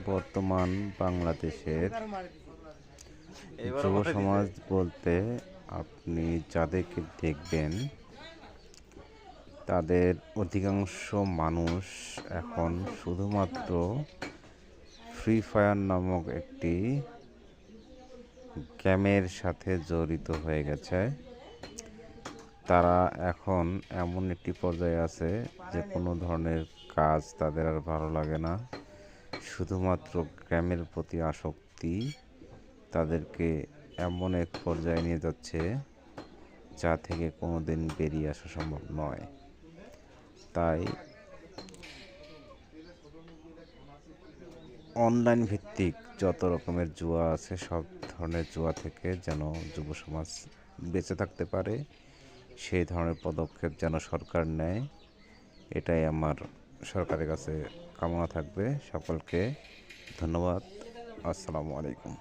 বর্তমান বাংলাদেশের যুব সমাজ বলতে আপনি যাদেরকে দেখবেন তাদের অধিকাংশ মানুষ এখন শুধুমাত্র ফ্রি ফায়ার নামক একটি গেমের সাথে জড়িত হয়ে গেছে। তারা এখন এমন একটি পর্যায়ে আছে যে কোনো ধরনের কাজ তাদের আর ভালো লাগে না, শুধুমাত্র গেমের প্রতি আসক্তি তাদেরকে এমন এক পর্যায়ে নিয়ে যাচ্ছে যা থেকে কোনো দিন বেরিয়ে আসা সম্ভব নয়। তাই অনলাইন ভিত্তিক যত রকমের জুয়া আছে সব ধরনের জুয়া থেকে যেন যুব সমাজ বেঁচে থাকতে পারে, সেই ধরনের পদক্ষেপ যেন সরকার নেয়, এটাই আমার সরকারের কাছে কামনা থাকবে। সকলকে ধন্যবাদ। আসসালামু আলাইকুম।